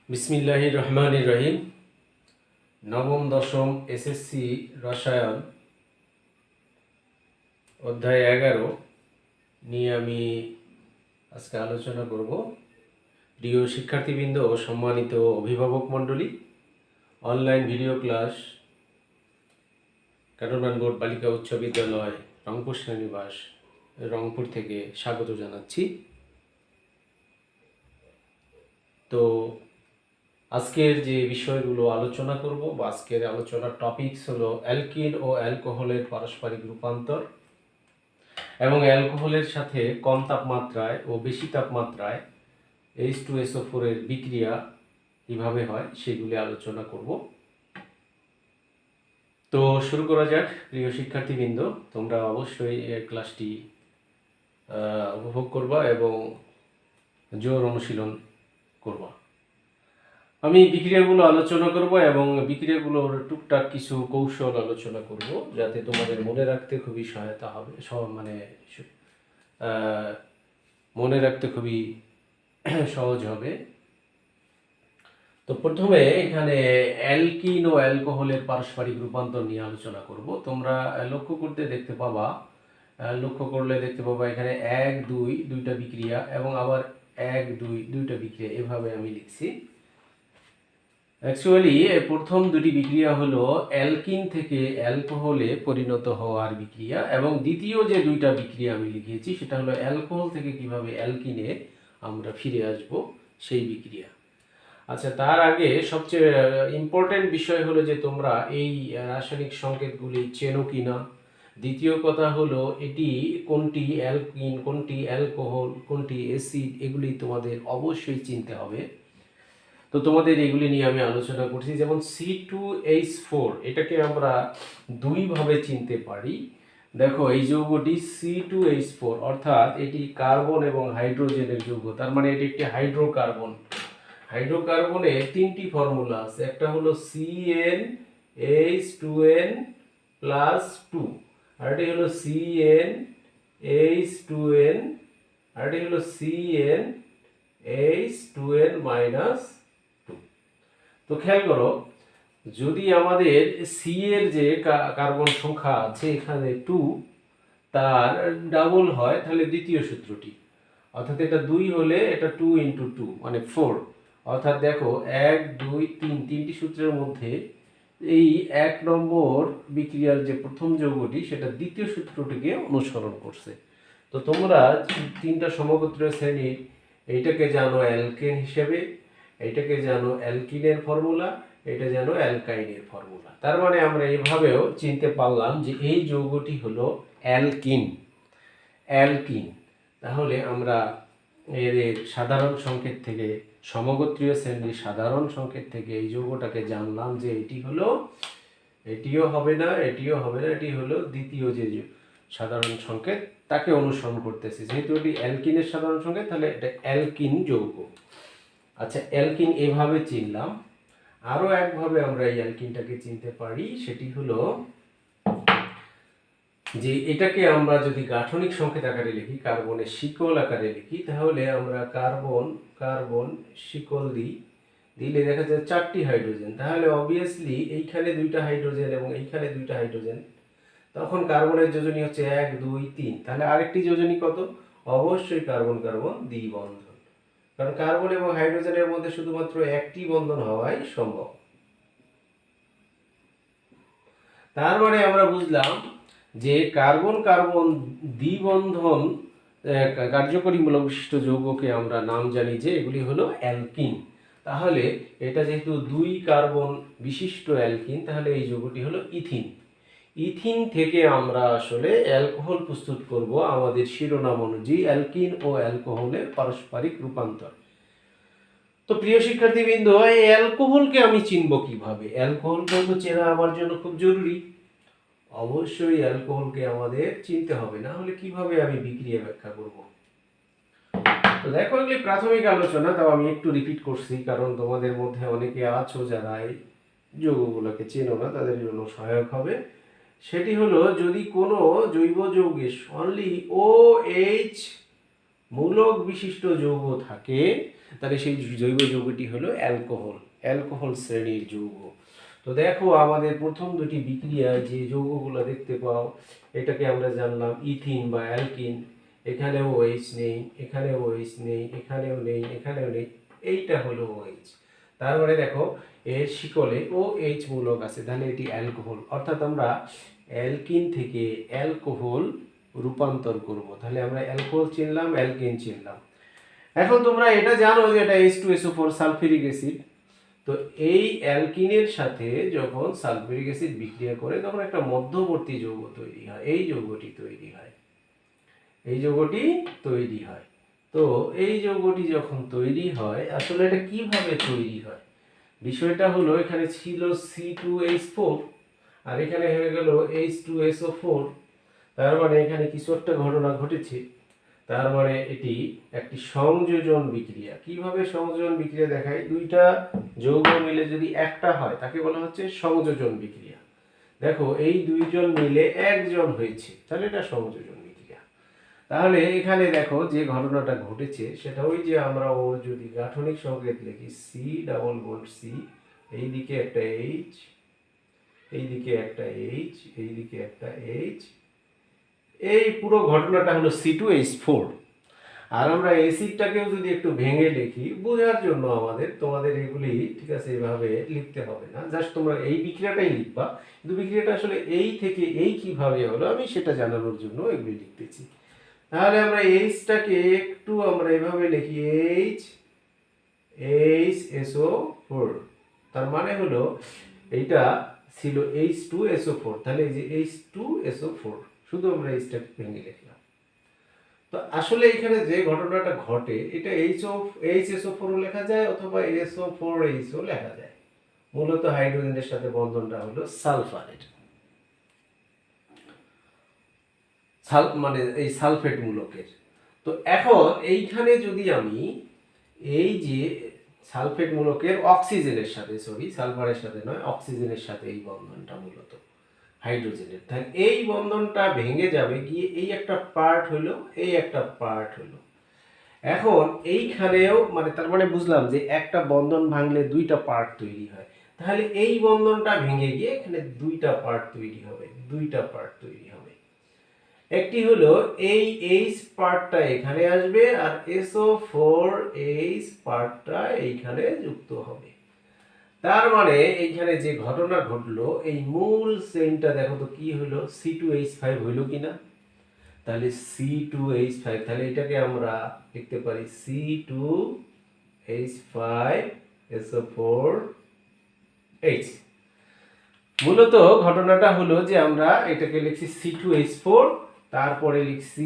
বিসমিল্লাহির রহমানির রহিম। নবম দশম এসএসসি রসায়ন অধ্যায় 11 নিয়ে আমি আজকে আলোচনা করব। প্রিয় শিক্ষার্থীবৃন্দ ও সম্মানিত অভিভাবক মণ্ডলী, online video class cantonment board বালিকা উচ্চ বিদ্যালয় রংপুর শ্রেণীবাস রংপুর থেকে স্বাগত জানাচ্ছি। তো আজকের যে বিষয়গুলো আলোচনা করব বা আজকের আলোচনার টপিকস হলো অ্যালকিন ও অ্যালকোহলের পারস্পরিক রূপান্তর এবং অ্যালকোহলের সাথে কম তাপমাত্রায় ও বেশি তাপমাত্রায় H2SO4 এর বিক্রিয়া কীভাবে হয় সেগুলি আলোচনা করব। তো শুরু করা যাক। প্রিয় শিক্ষার্থীবৃন্দ, তোমরা অবশ্যই এই ক্লাসটি উপভোগ করবা এবং জোর অনুশীলন করবা। আমি বিক্রিয়াগুলো আলোচনা করব এবং বিক্রিয়াগুলোর টুকটাক কিছু কৌশল আলোচনা করব যাতে তোমাদের মনে রাখতে খুবই সহায়তা হবে, মনে রাখতে খুবই সহজ হবে। তো প্রথমে এখানে অ্যালকিন ও অ্যালকোহলের পারস্পরিক রূপান্তর নিয়ে আলোচনা করব। তোমরা লক্ষ্য করলে দেখতে পাবা এখানে 1 2 দুইটা বিক্রিয়া এবং আবার 1 2 দুইটা বিক্রিয়া, এভাবে আমি লিখছি। অ্যাকচুয়ালি প্রথম দুটি বিক্রিয়া হলো অ্যালকিন থেকে অ্যালকোহলে পরিণত হওয়ার বিক্রিয়া এবং দ্বিতীয় যে দুইটা বিক্রিয়া আমি লিখেছি সেটা হলো অ্যালকোহল থেকে কিভাবে অ্যালকিনে আমরা ফিরে আসব সেই বিক্রিয়া। আচ্ছা, তার আগে সবচেয়ে ইম্পর্টেন্ট বিষয় হলো যে তোমরা এই রাসায়নিক সংকেতগুলি চেনো কিনা। দ্বিতীয় কথা হলো এটি কোনটি অ্যালকিন, কোনটি অ্যালকোহল, কোনটি অ্যাসিড, এগুলি তোমাদের অবশ্যই চিনতে হবে। তো তোমাদের এগুলি নিয়ে আমি আলোচনা করছি। যেমন C2H4 এটাকে আমরা দুইভাবে চিনতে পারি। দেখো, এই যৌগটি C2H4 অর্থাৎ এটি কার্বন এবং হাইড্রোজেনের যৌগ, তার মানে এটি একটি হাইড্রোকার্বন। হাইড্রোকার্বনের তিনটি ফর্মুলা আছে। একটা হলো CnH2n+2, আরেকটি হলো CnH2n, আরেকটি হলো CnH2n-2। তো খেয়াল করো, যদি আমাদের সি এর যে কার্বন সংখ্যা আছে এখানে 2 তার ডাবল হয় তাহলে দ্বিতীয় সূত্রটি, অর্থাৎ এটা 2 হলে এটা 2 × 2 মানে 4। অর্থাৎ দেখো 1 2 3 তিনটি সূত্রের মধ্যে এই 1 নম্বর বিক্রিয়ার যে প্রথম যৌগটি সেটা দ্বিতীয় সূত্রটিকে অনুসরণ করছে। তো তোমরা তিনটা সমগোত্রীয় শ্রেণীর এইটাকে জানো অ্যালকেন হিসেবে, এইটাকে জানো অ্যালকিনের ফর্মুলা, এটা জানো অ্যালকাইনের ফর্মুলা। তার মানে আমরা এইভাবেও চিনতে পারলাম যে এই যৌগটি হলো অ্যালকিন। তাহলে আমরা এর সাধারণ সংকেত থেকে, সমগোত্রীয় শ্রেণীর সাধারণ সংকেত থেকে এই যৌগটাকে জানলাম যে এটি হলো, এটিও হবে না, এটিও হবে না, এটি হলো দ্বিতীয় যে সাধারণ সংকেত তাকে অনুসরণ করতেছি। যেহেতু এটি অ্যালকিনের সাধারণ সংকেত তাহলে এটা অ্যালকিন যৌগ। আচ্ছা, অ্যালকিন এভাবে চিনলাম। আরও একভাবে আমরা এই অ্যালকিনটাকে চিনতে পারি, সেটি হলো যে এটাকে আমরা যদি গাঠনিক সংকেত আকারে লিখি, কার্বনের শিকল আকারে লিখি, তাহলে আমরা কার্বন শিকল দিলে দেখা যায় 4টি হাইড্রোজেন। তাহলে অবভিয়াসলি এইখানে 2টা হাইড্রোজেন এবং এইখানে 2টা হাইড্রোজেন, তখন কার্বনের যোজনী হচ্ছে 1 2 3। তাহলে আরেকটি যোজনী কত? অবশ্যই কার্বন কার্বন দ্বিবন্ধন, কারণ কার্বন এবং হাইড্রোজেনের মধ্যে শুধুমাত্র একটি বন্ধন হওয়াই সম্ভব। তার মানে আমরা বুঝলাম যে কার্বন কার্বন দ্বিবন্ধন কার্যকরী মূলক বিশিষ্ট যৌগকে আমরা নাম জানি যে এগুলি হলো অ্যালকিন। তাহলে এটা যেহেতু 2 কার্বন বিশিষ্ট অ্যালকিন, তাহলে এই যৌগটি হলো ইথিন। ইথিন থেকে আমরা আসলে অ্যালকোহল প্রস্তুত করব আমাদের শিরোনাম অনুযায়ী, অ্যালকিন ও অ্যালকোহলের পারস্পরিক রূপান্তর। তো প্রিয় শিক্ষার্থীবৃন্দ, এই অ্যালকোহলকে আমি চিনব কিভাবে? অ্যালকোহলকে তো চেনা আমার জন্য খুব জরুরি। অবশ্যই অ্যালকোহলকে আমাদের চিনতে হবে, না হলে কিভাবে আমি বিক্রিয়া ব্যাখ্যা করব? তো দেখো, এগুলি প্রাথমিক আলোচনা, তাও আমি একটু রিপিট করছি কারণ তোমাদের মধ্যে অনেকে আছো যারা এই যৌগগুলোকে চেনো না, তাদের জন্য সহায়ক হবে। সেটি হলো, যদি কোনো জৈব যৌগে অনলি OH মূলক বিশিষ্ট যৌগ থাকে তাহলে সেই জৈব যৌগটি হলো অ্যালকোহল, অ্যালকোহল শ্রেণীর যৌগ। তো দেখো আমাদের প্রথম দুটি বিক্রিয়ায় যে যৌগগুলো দেখতে পাও, এটাকে আমরা জানলাম ইথিন বা অ্যালকিন। এখানেও OH নেই, এখানেও OH নেই, এখানেও নেই, এখানেও নেই, এইটা হলো OH। তার মানে দেখো এর শিকলে OH মূলক আছে, তাহলে এটি অ্যালকোহল। অর্থাৎ আমরা অ্যালকিন থেকে অ্যালকোহল রূপান্তর করব। তাহলে আমরা অ্যালকোহল চিনলাম, অ্যালকিন চিনলাম। এখন তোমরা এটা জানো যে এটা H2SO4 সালফিউরিক অ্যাসিড। তো এই অ্যালকিনের সাথে যখন সালফিউরিক অ্যাসিড বিক্রিয়া করে তখন একটা মধ্যবর্তী যৌগ তৈরি হয়, এই যৌগটি তৈরি হয়, এই যৌগটি তৈরি হয়। তো এই যৌগটি যখন তৈরি হয়, আসলে এটা কিভাবে তৈরি হয়? বিষয়টা হলো এখানে ছিল C2H4 আর এখানে হয়ে গেল H2SO4। তার মানে এখানে কিছু একটা ঘটনা ঘটেছে। তার মানে এটি একটি সংযোজন বিক্রিয়া। কিভাবে সংযোজন বিক্রিয়া দেখায়? দুইটা যৌগ মিলে যদি একটা হয় তাকে বলা হচ্ছে সংযোজন বিক্রিয়া। দেখো এই দুইজন মিলে একজন হয়েছে, তাহলে এটা সংযোজন বিক্রিয়া। তাহলে এখানে দেখো যে ঘটনাটা ঘটেছে সেটা ওই যে আমরা ওর যদি গাঠনিক সংকেত লিখি C⋯C, এইদিকে একটা H, এইদিকে একটা H, এইদিকে একটা H, এই পুরো ঘটনাটা হলো C2H4। আর আমরা অ্যাসিডটাকেও যদি একটু ভেঙে লিখি বোঝার জন্য আমাদের, তোমাদের এগুলি ঠিক আছে এভাবে লিখতে হবে না, জাস্ট তোমরা এই বিক্রিয়াটাই লিখবা। কিন্তু বিক্রিয়াটা আসলে এই থেকে এই কিভাবে হলো আমি সেটা জানানোর জন্য এগুলি লিখতেছি। তাহলে আমরা এইচটাকে একটু আমরা এভাবে লিখি HHSO4। তার মানে হলো এইটা ছিল H2SO4, তাহলে এই যে H2SO4 শুধু আমরা এইচটাকে ভেঙে লিখলাম। তো আসলে এখানে যে ঘটনাটা ঘটে এটা HSO4 লেখা যায় অথবা SO4H লেখা যায়। মূলত হাইড্রোজেনের সাথে বন্ধনটা হলো সালফারের, মানে এই সালফেট মূলকের। তো এখন এইখানে যদি আমি এই যে সালফেট মূলকের অক্সিজেনের সাথে, সালফারের সাথে নয়, অক্সিজেনের সাথে এই বন্ধনটা মূলত হাইড্রোজেনের, তাহলে এই বন্ধনটা ভেঙে যাবে গিয়ে এই একটা পার্ট হলো, এই একটা পার্ট হলো। এখন এইখানেও মানে তার মানে বুঝলাম যে একটা বন্ধন ভাঙলে দুইটা পার্ট তৈরি হয়, তাহলে এই বন্ধনটা ভেঙে গিয়ে এখানে দুইটা পার্ট তৈরি হবে, দুইটা পার্ট তৈরি হবে। একটি হলো এই H পার্টটা এখানে আসবে আর SO4H পার্টটা এইখানে যুক্ত হবে। তার মানে এইখানে যে ঘটনা ঘটলো এই মূল চেইনটা দেখো তো কি হলো, C2H5 হইলো কিনা? তাহলে C2H5, তাহলে এটাকে আমরা লিখতে পারি C2H5SO4H। মূলত ঘটনাটা হলো যে আমরা এটাকে লিখছি C2H4, তারপরে লিখছি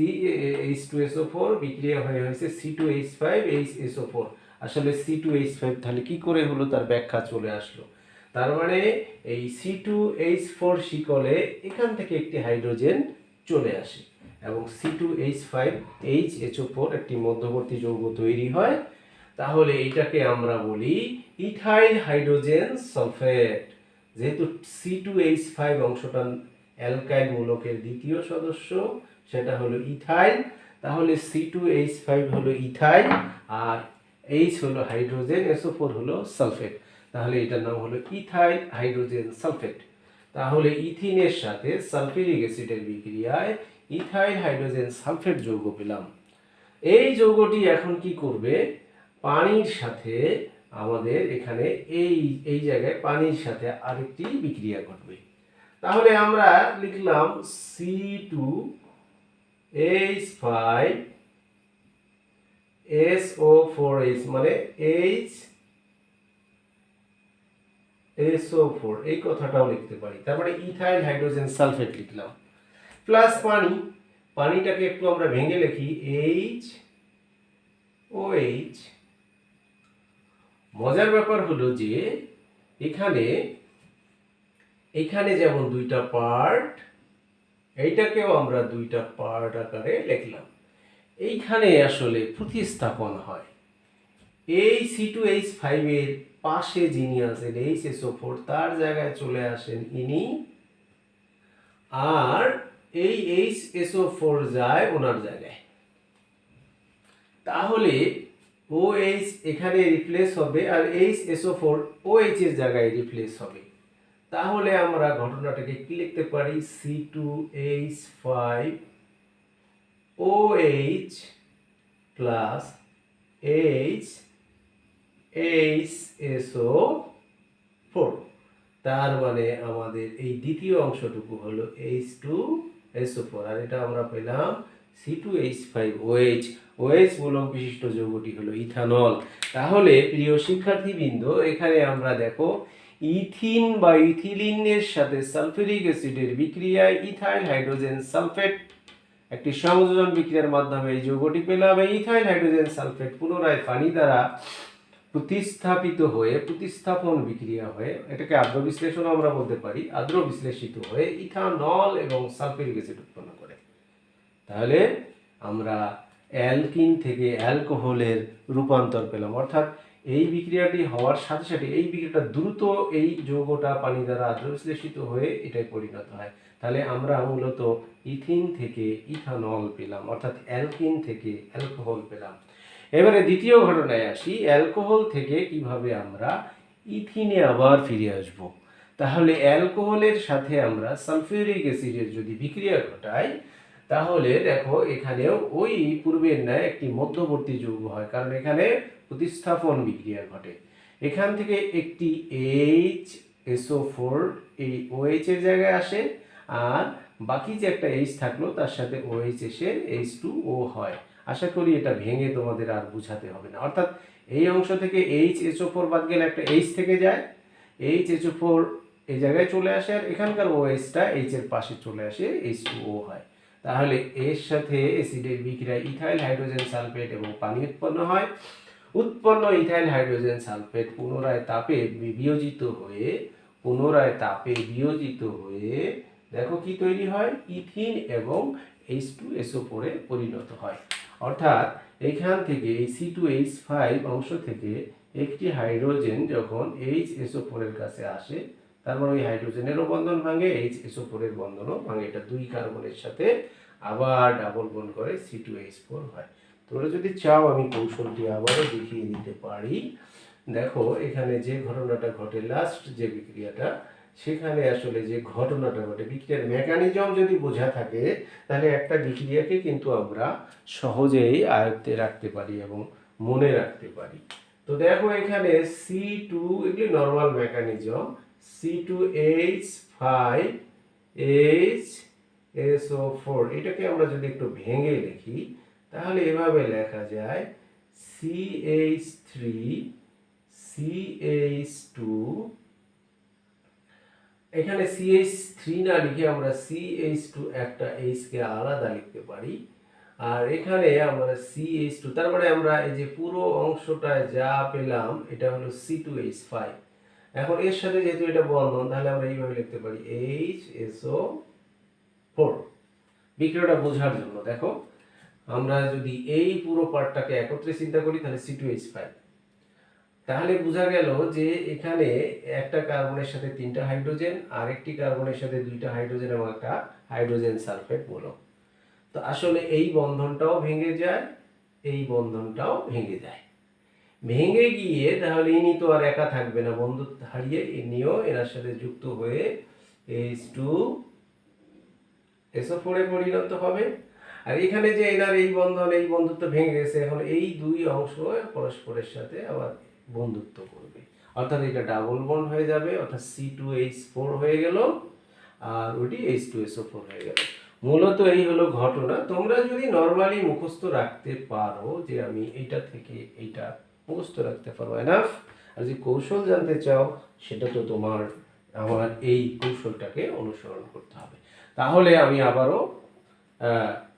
H2SO4, বিক্রিয়া হয়ে হয়েছে C2H5HSO4। আসলে C2H5 তাহলে কি করে হলো তার ব্যাখ্যা চলে আসলো। তার মানে এই C2H4 শিকলে এখান থেকে একটি হাইড্রোজেন চলে আসে এবং C2H5HSO4 একটি মধ্যবর্তী যৌগ তৈরি হয়। তাহলে এটাকে আমরা বলি ইথাইল হাইড্রোজেন সালফেট। যেহেতু C2H5 অংশটা অ্যালকাইল মূলকের দ্বিতীয় সদস্য, সেটা হলো ইথাইল, তাহলে C2H5 হলো ইথাইল আর H হলো হাইড্রোজেন, SO4 হলো সালফেট, তাহলে এটার নাম হলো ইথাইল হাইড্রোজেন সালফেট। তাহলে ইথিনের সাথে সালফিউরিক অ্যাসিডের বিক্রিয়ায় ইথাইল হাইড্রোজেন সালফেট যৌগ পেলাম। এই যৌগটি এখন কি করবে, পানির সাথে আমাদের এখানে এই জায়গায় পানির সাথে আরেকটি বিক্রিয়া ঘটবে। তাহলে আমরা লিখলাম C2H5SO4H মানে HSO4, এই কথাটাও লিখতে পারি। তারপরে ইথাইল হাইড্রোজেন সালফেট লিখলাম প্লাস পানি, পানিটাকে একটু আমরা ভেঙে লিখি HOH। মজার ব্যাপার হলো যে এখানে যেমন দুইটা পার্ট, এইটাকেও আমরা দুইটা পার্ট আকারে লিখলাম। এইখানে আসলে প্রতিস্থাপন হয়, এই C2H5 এর পাশে যিনি আছেন HSO4 তার জায়গায় চলে আসেন ইনি, আর এই HSO4 যায় ওনার জায়গায়। তাহলে OH এখানে রিপ্লেস হবে আর HSO4 OH এর জায়গায় রিপ্লেস হবে। তাহলে আমরা ঘটনাটাকে কি লিখতে পারি, C2H5OH প্লাস HSO4। তার মানে আমাদের এই দ্বিতীয় অংশটুকু হলো H2SO4 আর এটা আমরা পেলাম C2H5OH। OH মূলক বিশিষ্ট যৌগটি হলো ইথানল। তাহলে প্রিয় শিক্ষার্থীবৃন্দ, এখানে আমরা দেখো ইথিন বা ইথিলিনের সাথে সালফিউরিক অ্যাসিডের বিক্রিয়ায় ইথাইল হাইড্রোজেন সালফেট একটি সংযোজন বিক্রিয়ার মাধ্যমে এই যৌগটি পেলাম। এই ইথাইল হাইড্রোজেন সালফেট পুনরায় পানি দ্বারা প্রতিস্থাপন বিক্রিয়া হয়ে, এটাকে আদ্র বিশ্লেষণ আমরা বলতে পারি, আদ্র বিশ্লেষিত হয়ে ইথানল এবং সালফিউরিক অ্যাসিড উৎপন্ন করে। তাহলে আমরা অ্যালকিন থেকে অ্যালকোহলের রূপান্তর পেলাম, অর্থাৎ এই বিক্রিয়াটি হওয়ার সাথে সাথে এই বিক্রিয়াটা দ্রুত এই যৌগটা পানি দ্বারা আদ্র বিশ্লেষিত হয়ে এটাই পরিণত হয়। তাহলে আমরা মূলত ইথিন থেকে ইথানল পেলাম, অর্থাৎ অ্যালকিন থেকে অ্যালকোহল পেলাম। এবারে দ্বিতীয় ঘটনায় আসি, অ্যালকোহল থেকে কিভাবে আমরা ইথিনে আবার ফিরে আসব। তাহলে অ্যালকোহলের সাথে আমরা সালফিউরিক অ্যাসিডের যদি বিক্রিয়া ঘটাই, তাহলে দেখো এখানেও ওই পূর্বের ন্যায় একটি মধ্যবর্তী যৌগ হয়, কারণ এখানে প্রতিস্থাপন বিক্রিয়া ঘটে। এখান থেকে একটি HSO4 এই OH এর জায়গায় আসে, আর বাকি যে একটা H থাকলো তার সাথে OH এসে H2O হয়। আশা করি এটা ভেঙে তোমাদের আর বুঝাতে হবে না। অর্থাৎ এই অংশ থেকে HSO4 বাদ গেলে একটা H থেকে যায়, HSO4 এই জায়গায় চলে আসে, আর এখানকার OHটা H এর পাশে চলে আসে, H2O হয়। তাহলে এর সাথে অ্যাসিডের বিক্রিয়ায় ইথাইল হাইড্রোজেন সালফেট এবং পানি উৎপন্ন হয়। উৎপন্ন ইথাইল হাইড্রোজেন সালফেট পুনরায় তাপে বিয়োজিত হয়ে দেখো কি তৈরি হয়, ইথিন এবং H2SO4 এ পরিণত হয়। অর্থাৎ এখান থেকে এই C2H5 অংশ থেকে একটি হাইড্রোজেন যখন HSO4 এর কাছে আসে, তারপর ওই হাইড্রোজেনেরও বন্ধন ভাঙে, HSO4 এর বন্ধনও ভাঙে, এটা দুই কার্বনের সাথে আবার ডাবল বন্ড করে C2H4 হয়। তোমরা যদি চাও আমি কৌশলটি আবারও দেখিয়ে দিতে পারি। দেখো এখানে যে ঘটনাটা ঘটে, লাস্ট যে বিক্রিয়াটা, সেখানে আসলে যে ঘটনাটা ঘটে, বিক্রিয়ার মেকানিজম যদি বোঝা থাকে, তাহলে একটা বিক্রিয়াকে কিন্তু আমরা সহজেই আয়ত্তে রাখতে পারি এবং মনে রাখতে পারি। তো দেখো এখানে C2, এগুলি নর্মাল মেকানিজম, C2H5HSO4, এটাকে আমরা যদি একটু ভেঙে লিখি তাহলে এভাবে লেখা যায় CH3CH2, এখানে CH3 না লিখে আমরা CH2 একটা H কে আলাদা লিখতে পারি, আর এখানে আমরা CH2, তার মানে আমরা এই যে পুরো অংশটায় যা পেলাম এটা হলো C2H5। এখন এর সাথে যেহেতু এটা বন্ধন, তাহলে আমরা এইভাবে লিখতে পারি HSO4। বিক্রিয়াটা বোঝার জন্য দেখো, আমরা যদি এই পুরো পার্টটাকে একত্রে চিন্তা করি তাহলে C2H5, তাহলে বোঝা গেল যে এখানে একটা কার্বনের সাথে তিনটা হাইড্রোজেন, আর একটি কার্বনের সাথে দুইটা হাইড্রোজেন এবং একটা হাইড্রোজেন সালফেট মূলক। তো আসলে এই বন্ধনটাও ভেঙে যায়, এই বন্ধনটাও ভেঙে যায়। ভেঙে গিয়ে তাহলে ইনি তো আর একা থাকবে না, বন্ধুত্ব হারিয়ে ইনিও এনার সাথে যুক্ত হয়ে H2SO4 এ পরিণত হবে। আর এখানে যে এনার এই বন্ধন, এই বন্ধুত্ব ভেঙে গেছে, এখন এই দুই অংশ পরস্পরের সাথে আবার বন্ধুত্ব করবে, অর্থাৎ এটা ডাবল বন্ড হয়ে যাবে, অর্থাৎ C2H4 হয়ে গেল আর ওটি H2SO4 হয়ে গেল। মূলত এই হলো ঘটনা। তোমরা যদি নরমালি মুখস্থ রাখতে পারো, যে আমি এইটা থেকে এইটা মুখস্থ রাখতে পারো এনাফ, আর যদি কৌশল জানতে চাও সেটা তো আমার এই কৌশলটাকে অনুসরণ করতে হবে। তাহলে আমি আবারও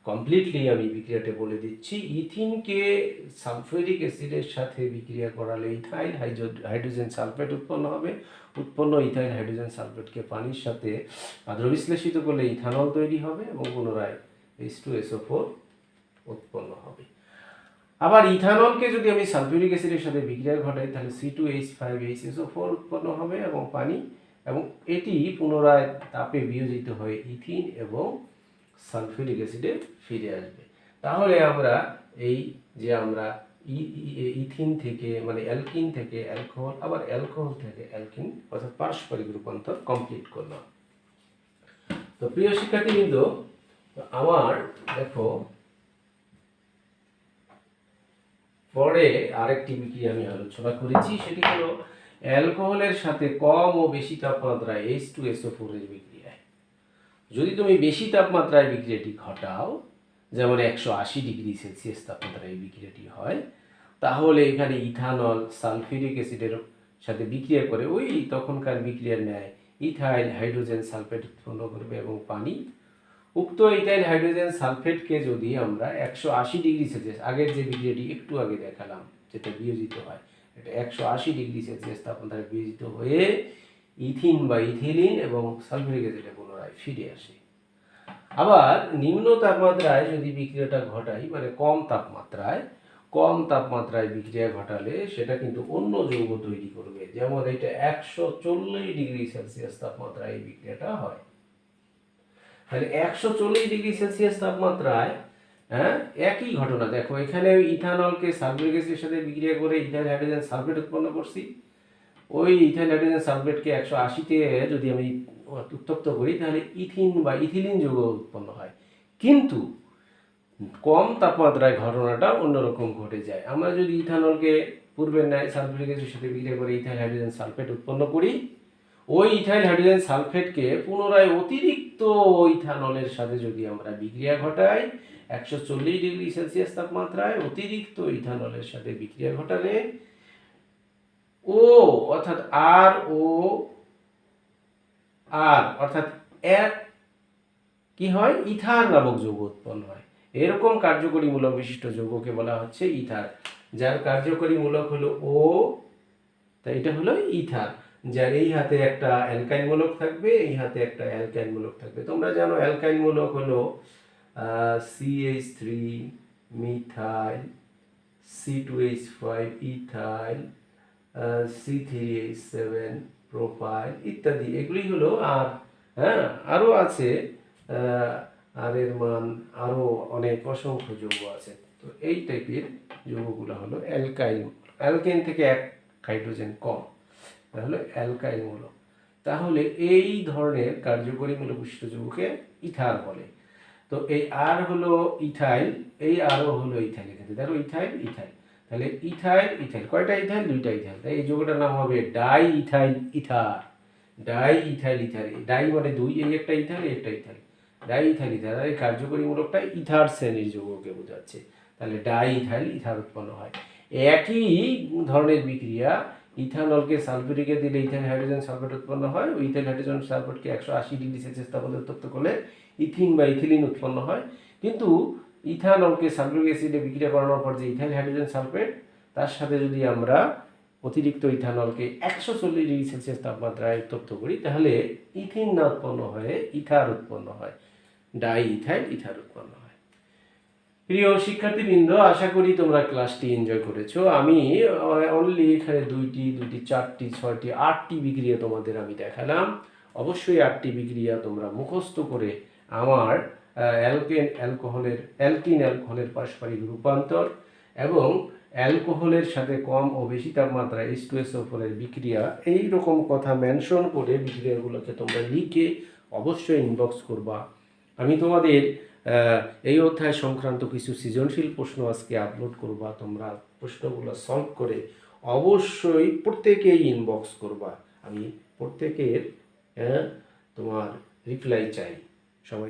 কমপ্লিটলি আমি বিক্রিয়াটা বলে দিচ্ছি। ইথিনকে সালফিউরিক অ্যাসিডের সাথে বিক্রিয়া করালে ইথাইল হাইড্রোজেন সালফেট উৎপন্ন হবে। উৎপন্ন ইথাইল হাইড্রোজেন সালফেটকে পানির সাথে আদ্র বিশ্লেষিত করলে ইথানল তৈরি হবে এবং পুনরায় H2SO4 উৎপন্ন হবে। আবার ইথানলকে যদি আমি সালফিউরিক অ্যাসিডের সাথে বিক্রিয়া ঘটাই তাহলে C2H5HSO4 উৎপন্ন হবে এবং পানি, এবং এটি পুনরায় তাপে বিয়োজিত হয়ে ইথিন এবং সালফিউরিক অ্যাসিডে ফিরে আসবে। তাহলে আমরা এই যে আমরা ইথিন থেকে মানে অ্যালকিন থেকে অ্যালকোহল, আবার অ্যালকোহল থেকে অ্যালকিন, অর্থাৎ পারস্পরিক রূপান্তর কমপ্লিট করলাম। তো প্রিয় শিক্ষার্থীবৃন্দ, আমার দেখো পরে আরেকটি বিক্রিয়া আমি আলোচনা করেছি, সেটি হলো অ্যালকোহলের সাথে কম ও বেশি তাপমাত্রায় H2SO4 এর বিক্রিয়ায়। যদি তুমি বেশি তাপমাত্রায় বিক্রিয়াটি ঘটাও, যেমন 180°C তাপমাত্রায় এই বিক্রিয়াটি হয়, তাহলে এখানে ইথানল সালফিউরিক অ্যাসিডের সাথে বিক্রিয়া করে ওই তখনকার বিক্রিয়ার ন্যায় ইথাইল হাইড্রোজেন সালফেট উৎপন্ন করবে এবং পানি। উক্ত ইথাইল হাইড্রোজেন সালফেটকে যদি আমরা 180°C, আগের যে বিক্রিয়াটি একটু আগে দেখালাম যেটা বিয়োজিত হয়, এটা 180°C তাপমাত্রায় বিয়োজিত হয়ে ইথিন বা ইথিলিন এবং সালফিউরিক অ্যাসিডে পুনরায় ফিরে আসে। আবার নিম্ন তাপমাত্রায় যদি বিক্রিয়াটা ঘটাই, মানে কম তাপমাত্রায় বিক্রিয়া ঘটালে সেটা কিন্তু অন্য যৌগ তৈরি করবে, যেমন এটা 140°C তাপমাত্রায় এই বিক্রিয়াটা হয়। তাহলে 140°C তাপমাত্রায় একই ঘটনা। দেখো এখানে ইথানলকে সালফিউরিক অ্যাসিডের সাথে বিক্রিয়া করে ইথাইল হাইড্রোজেন সালফেট উৎপন্ন করছি। ওই ইথাইল হাইড্রোজেন সালফেটকে 180-তে যদি আমি উত্তপ্ত করি, তাহলে ইথিন বা ইথিলিন যৌগ উৎপন্ন হয়। কিন্তু কম তাপমাত্রায় ঘটনাটা অন্যরকম ঘটে যায়। আমরা যদি ইথানলকে পূর্বের ন্যায় সালফিউরিক অ্যাসিডের সাথে বিক্রিয়া করে ইথাইল হাইড্রোজেন সালফেট উৎপন্ন করি, ওই ইথাইল হাইড্রোজেন সালফেটকে পুনরায় অতিরিক্ত ইথানলের সাথে যদি আমরা বিক্রিয়া ঘটাই 140°C তাপমাত্রায়, অতিরিক্ত ইথানলের সাথে বিক্রিয়া ঘটালে ও অর্থাৎ অর্থাৎ এক কি হয়, ইথার নামক যৌগ উৎপন্ন হয়। এরকম কার্যকরী মূলক বিশিষ্ট যৌগকে বলা হচ্ছে ইথার, যার কার্যকরী মূলক হলো O, তাই এটা হলো ইথার, যার এই হাতে একটা অ্যালকাইল মূলক থাকবে, এই হাতে একটা অ্যালকাইল মূলক থাকবে। তোমরা জানো অ্যালকাইল মূলক হলো CH3 methyl, C2H5 ethyl, C3H7 propyl ইত্যাদি, এগুলি হলো। আর আরও আছে, আর এর মান আরও অনেক অসংখ্য যৌগ আছে। তো এই টাইপের যৌগগুলো হলো অ্যালকাইল। অ্যালকেন থেকে এক হাইড্রোজেন কম, তাহলে অ্যালকাইল মূলক। তাহলে এই ধরনের কার্যকরী মূলক বিশিষ্ট যৌগকে ইথার বলে। তো এই আর হলো ইথাইল, এই আরও হলো ইথাইল। এখানে দেখো ইথাইল ইথাইল, তাহলে ইথাইল ইথাইল, কয়টা ইথাইল? দুইটা ইথাইল। তাই এই যৌগটার নাম হবে die ethyl ether. Die ethyl ether, die মানে দুই, এই একটা ইথাইল, এই একটা ইথাইল, ডাই ইথাইল ইথার। আর এই কার্যকরী মূলকটা ইথার শ্রেণীর যৌগকে বোঝাচ্ছে। তাহলে ডাই ইথাইল ইথার উৎপন্ন হয়। একই ধরনের বিক্রিয়া ইথানলকে সালফিউরিকে দিলে ইথাইল হাইড্রোজেন সালফেট উৎপন্ন হয়। ওই ইথাইল হাইড্রোজেন সালফেটকে 180°C তাপমাত্রায় উত্তপ্ত করলে ইথিন বা ইথিলিন উৎপন্ন হয়। কিন্তু ইথানলকে সালফিউরিক অ্যাসিডে বিক্রিয়া করানোর পর যে ইথাইল হাইড্রোজেন সালফেট, তার সাথে যদি আমরা অতিরিক্ত ইথানলকে 140°C তাপমাত্রায় উত্তপ্ত করি, তাহলে ইথিন না উৎপন্ন হয়ে ইথার উৎপন্ন হয়, ডাই ইথাইল ইথার উৎপন্ন হয়। প্রিয় শিক্ষার্থীবৃন্দ, আশা করি তোমরা ক্লাসটি এনজয় করেছো। আমি অনলি এখানে দুইটি, 4টি, 6টি, 8টি বিক্রিয়া তোমাদের আমি দেখালাম। অবশ্যই 8টি বিক্রিয়া তোমরা মুখস্থ করে আমার অ্যালকিন অ্যালকোহলের পারস্পরিক রূপান্তর এবং অ্যালকোহলের সাথে কম ও বেশি তাপমাত্রায় H2SO4 এর বিক্রিয়া, এই রকম কথা মেনশন করে বিক্রিয়াগুলোকে তোমরা লিখে অবশ্যই ইনবক্স করবা। আমি তোমাদের এই অধ্যায় সংক্রান্ত কিছু সৃজনশীল প্রশ্ন আজকে আপলোড করবা। তোমরা প্রশ্নগুলো সলভ করে অবশ্যই প্রত্যেকেই ইনবক্স করবা। আমি প্রত্যেকের তোমার রিপ্লাই চাই। সবাই